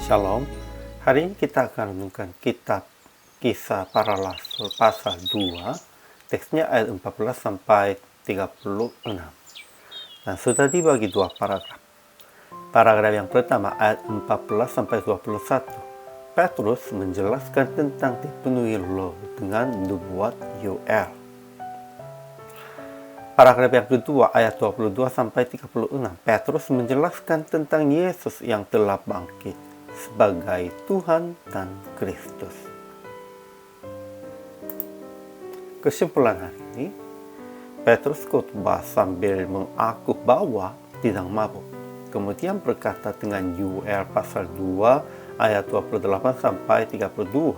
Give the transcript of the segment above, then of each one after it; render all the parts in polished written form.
Shalom, hari ini kita akan renungkan kitab Kisah Para Rasul pasal 2, teksnya ayat 14 sampai 36. Nah, sudah dibagi dua paragraf. Paragraf yang pertama ayat 14 sampai 21. Petrus menjelaskan tentang dipenuhi Roh dengan nubuat Yoel. Paragraf yang kedua ayat 22 sampai 36. Petrus menjelaskan tentang Yesus yang telah bangkit sebagai Tuhan dan Kristus. Kesimpulan hari ini, Petrus khotbah sambil mengaku bahwa tidak mabuk. Kemudian berkata dengan Yoel pasal 2 ayat 28 sampai 32.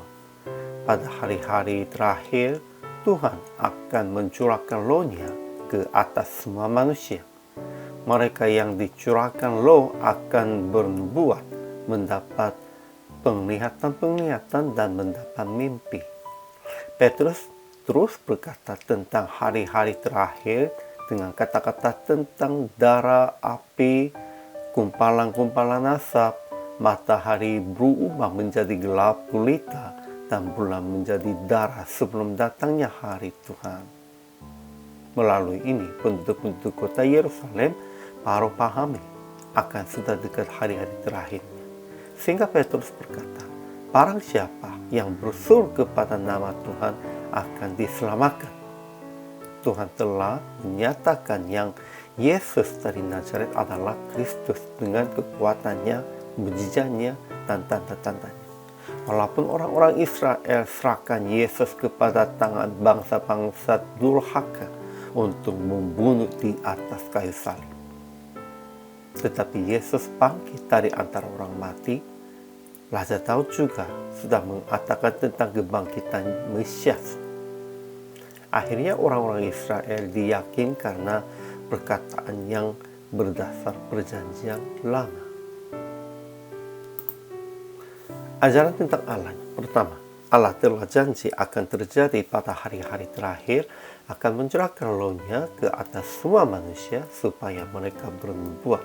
Pada hari-hari terakhir, Tuhan akan mencurahkan Roh-Nya ke atas semua manusia. Mereka yang dicurahkan Roh akan bernubuat, mendapat penglihatan-penglihatan dan mendapat mimpi. Petrus terus berkata tentang hari-hari terakhir dengan kata-kata tentang darah, api, kumpalan-kumpalan asap, matahari berubah menjadi gelap gulita, dan bulan menjadi darah sebelum datangnya hari Tuhan. Melalui ini, penduduk-penduduk kota Yerusalem baru pahami akan sudah dekat hari-hari terakhirnya. Sehingga Petrus berkata, barang siapa yang berseru kepada nama Tuhan akan diselamatkan. Tuhan telah menyatakan yang Yesus dari Nazaret adalah Kristus dengan kekuatannya, mujizatnya, dan tanda-tandanya. Walaupun orang-orang Israel serahkan Yesus kepada tangan bangsa-bangsa durhaka untuk membunuh di atas kayu salib, tetapi Yesus bangkit dari antara orang mati. Raja Daud juga sudah mengatakan tentang kebangkitan Mesias. Akhirnya orang-orang Israel diyakin karena perkataan yang berdasar perjanjian lama. Ajaran tentang Allah. Pertama, Allah telah janji akan terjadi pada hari-hari terakhir, akan mencurahkan Roh-Nya ke atas semua manusia supaya mereka bernubuat,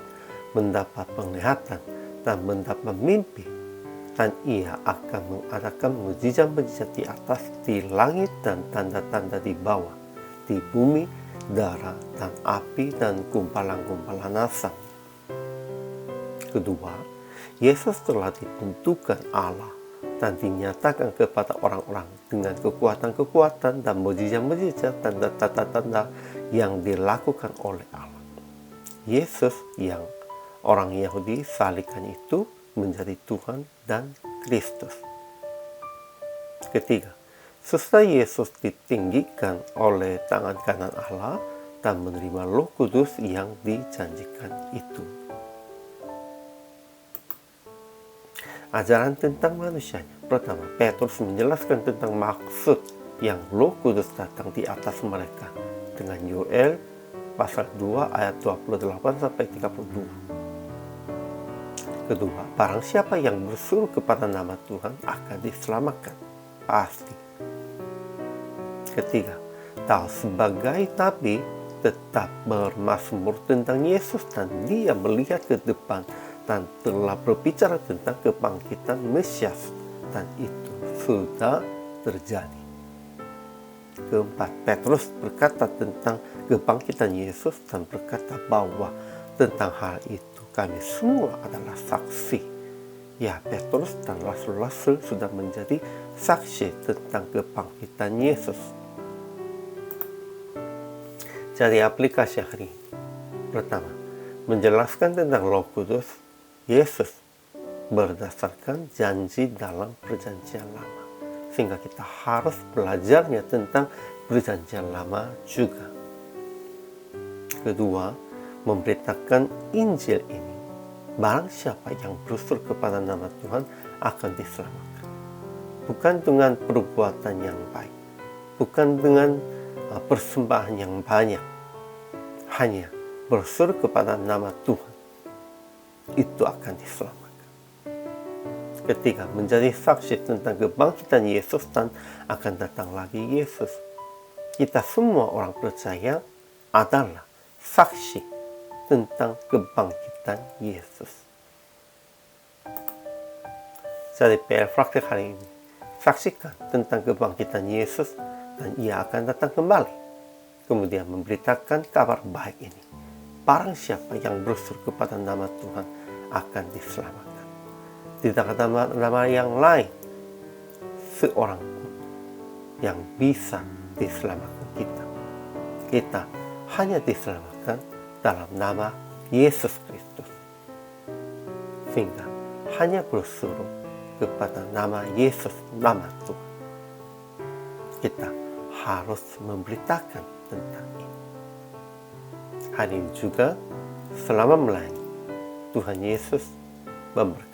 mendapat penglihatan, dan mendapat mimpi. Dan Ia akan mengadakan mujizat-mujizat di atas, di langit, dan tanda-tanda di bawah, di bumi, darah, dan api, dan kumpalan-kumpalan asap. Kedua, Yesus telah ditentukan Allah dan dinyatakan kepada orang-orang dengan kekuatan-kekuatan dan mujizat-mujizat dan tanda-tanda yang dilakukan oleh Allah. Yesus yang orang Yahudi salibkan itu menjadi Tuhan dan Kristus. Ketiga, sesudah Yesus ditinggikan oleh tangan kanan Allah dan menerima Roh Kudus yang dijanjikan itu. Ajaran tentang manusianya. Pertama, Petrus menjelaskan tentang maksud yang Roh Kudus datang di atas mereka dengan Yoel pasal 2 ayat 28 sampai 32. Kedua, barang siapa yang berseru kepada nama Tuhan akan diselamatkan. Pasti. Ketiga, Daud sebagai nabi tetap bermazmur tentang Yesus dan dia melihat ke depan dan telah berbicara tentang kebangkitan Mesias, dan itu sudah terjadi. Keempat, Petrus berkata tentang kebangkitan Yesus dan berkata bahwa tentang hal itu kami semua adalah saksi. Ya, Petrus dan rasul-rasul sudah menjadi saksi tentang kebangkitan Yesus. Jadi aplikasi hari ini. Pertama, menjelaskan tentang Roh Kudus Yesus berdasarkan janji dalam perjanjian lama, sehingga kita harus belajarnya tentang perjanjian lama juga. Kedua, memberitakan Injil ini. Barang siapa yang berseru kepada nama Tuhan akan diselamatkan. Bukan dengan perbuatan yang baik, bukan dengan persembahan yang banyak, hanya berseru kepada nama Tuhan, itu akan diselamatkan. Ketiga, menjadi saksi tentang kebangkitan Yesus dan akan datang lagi Yesus. Kita semua orang percaya adalah saksi tentang kebangkitan Yesus. Jadi PR praktik hari ini, saksikan tentang kebangkitan Yesus dan Ia akan datang kembali. Kemudian memberitakan kabar baik ini. Barang siapa yang berseru kepada nama Tuhan akan diselamatkan. Tidak ada nama yang lain seorang pun yang bisa diselamatkan kita. Kita hanya diselamatkan dalam nama Yesus Kristus. Sehingga hanya berseru kepada nama Yesus, nama Tuhan. Kita harus memberitakan tentang ini. Hari ini juga selama melayani, Tuhan Yesus memberkati.